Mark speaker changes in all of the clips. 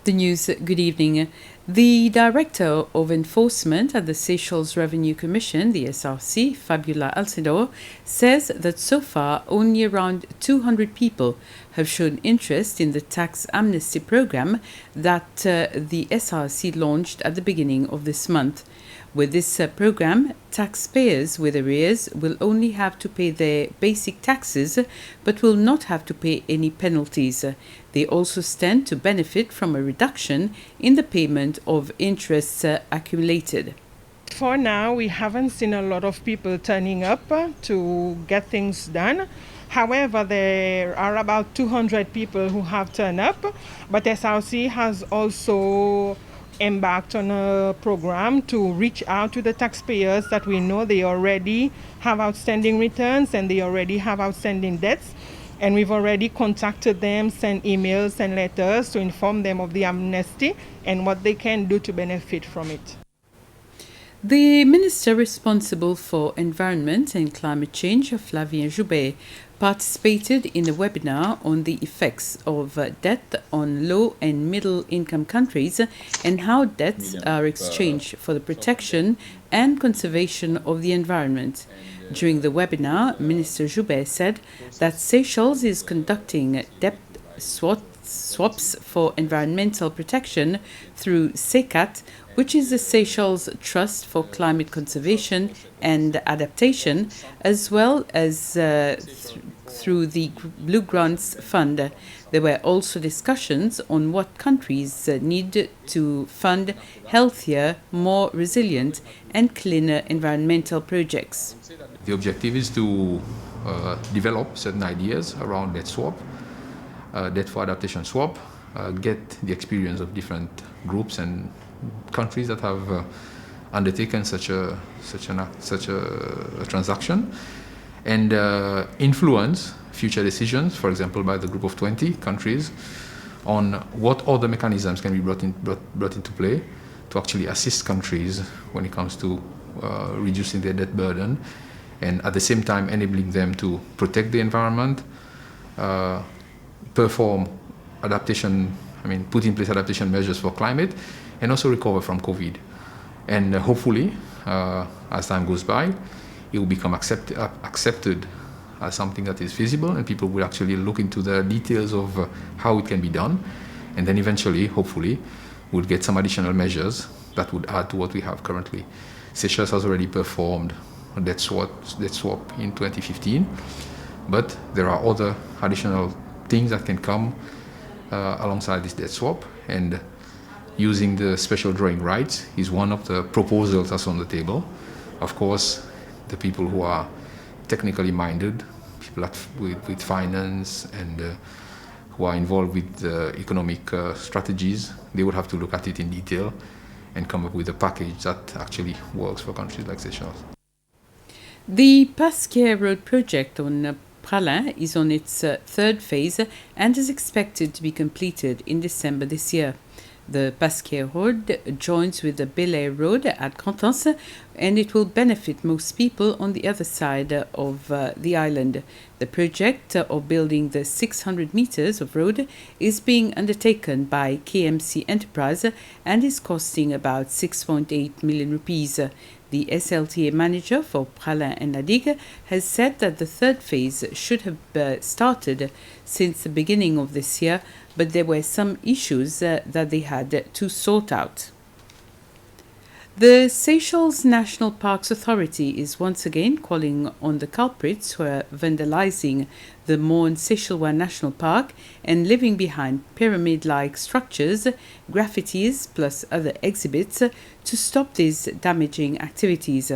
Speaker 1: The news, good evening. The Director of Enforcement at the Seychelles Revenue Commission, the SRC, Fabiola Alcindor, says that so far only around 200 people have shown interest in the tax amnesty program that the SRC launched at the beginning of this month. With this program, taxpayers with arrears will only have to pay their basic taxes but will not have to pay any penalties. They also stand to benefit from a reduction in the payment of interests accumulated.
Speaker 2: For now, we haven't seen a lot of people turning up to get things done. However, there are about 200 people who have turned up, but SRC has also embarked on a program to reach out to the taxpayers that we know they already have outstanding returns and they already have outstanding debts. And we've already contacted them, sent emails and letters to inform them of the amnesty and what they can do to benefit from it.
Speaker 1: The Minister responsible for Environment and Climate Change, Flavien Joubert, participated in a webinar on the effects of debt on low and middle income countries and how debts are exchanged for the protection and conservation of the environment. During the webinar, Minister Joubert said that Seychelles is conducting debt swaps for environmental protection through SECAT, which is the Seychelles Trust for Climate Conservation and Adaptation, as well as through the Blue Grants Fund. There were also discussions on what countries need to fund healthier, more resilient and cleaner environmental projects.
Speaker 3: The objective is to develop certain ideas around debt swap, debt for adaptation swap, get the experience of different groups and countries that have undertaken such a transaction, and influence future decisions, for example, by the group of 20 countries, on what other mechanisms can be brought into play to actually assist countries when it comes to reducing their debt burden, and at the same time enabling them to protect the environment, perform adaptation, put in place adaptation measures for climate, and also recover from COVID. And hopefully, as time goes by, it will become accepted as something that is feasible, and people will actually look into the details of how it can be done. And then eventually, hopefully, we'll get some additional measures that would add to what we have currently. Seychelles has already performed a debt swap in 2015, but there are other additional things that can come alongside this debt swap, and using the special drawing rights is one of the proposals that's on the table. Of course, the people who are technically minded, people with finance and who are involved with economic strategies, they would have to look at it in detail and come up with a package that actually works for countries like Seychelles.
Speaker 1: The Pasquier Road project on Praslin is on its third phase and is expected to be completed in December this year. The Pasquier Road joins with the Belair Road at Grand'Anse, and it will benefit most people on the other side of the island. The project of building the 600 meters of road is being undertaken by KMC Enterprise and is costing about 6.8 million rupees. The SLTA manager for Praslin and La Digue has said that the third phase should have started since the beginning of this year, but there were some issues that they had to sort out. The Seychelles National Parks Authority is once again calling on the culprits who are vandalizing the Morne Seychellois National Park and leaving behind pyramid-like structures, graffitis plus other exhibits to stop these damaging activities.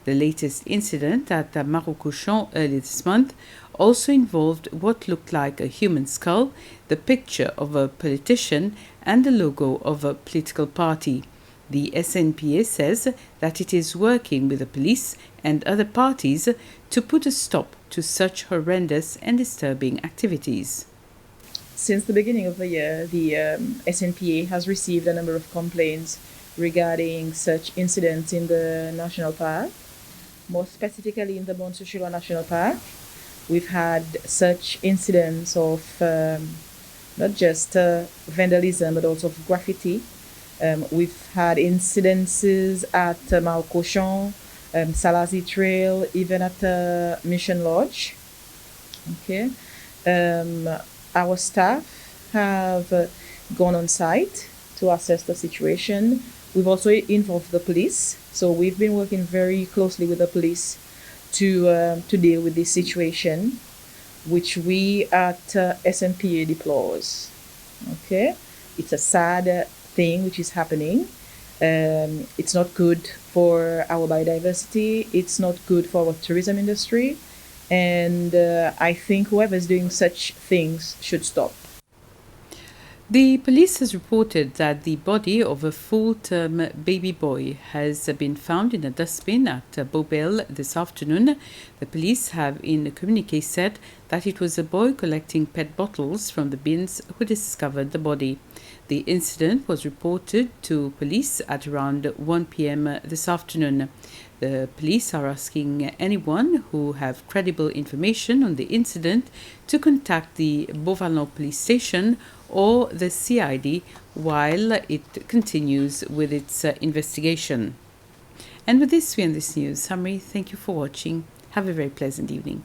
Speaker 1: The latest incident at Marocochon early this month also involved what looked like a human skull, the picture of a politician and the logo of a political party. The SNPA says that it is working with the police and other parties to put a stop to such horrendous and disturbing activities.
Speaker 4: Since the beginning of the year, the SNPA has received a number of complaints regarding such incidents in the national park. More specifically in the Morne Seychellois National Park, we've had such incidents of not just vandalism, but also of graffiti. We've had incidences at Malcochon, Salazie Trail, even at Mission Lodge. Okay. Our staff have gone on site to assess the situation. We've also involved the police, so we've been working very closely with the police to deal with this situation, which we at SNPA deplores. Okay, it's a sad thing which is happening. It's not good for our biodiversity. It's not good for our tourism industry, and I think whoever's doing such things should stop.
Speaker 1: The police has reported that the body of a full-term baby boy has been found in a dustbin at Beaubelle this afternoon. The police have in a communiqué said that it was a boy collecting PET bottles from the bins who discovered the body. The incident was reported to police at around 1 p.m. this afternoon. The police are asking anyone who have credible information on the incident to contact the Beauvallon police station or the CID while it continues with its investigation. And with this, we end this news summary. Thank you for watching. Have a very pleasant evening.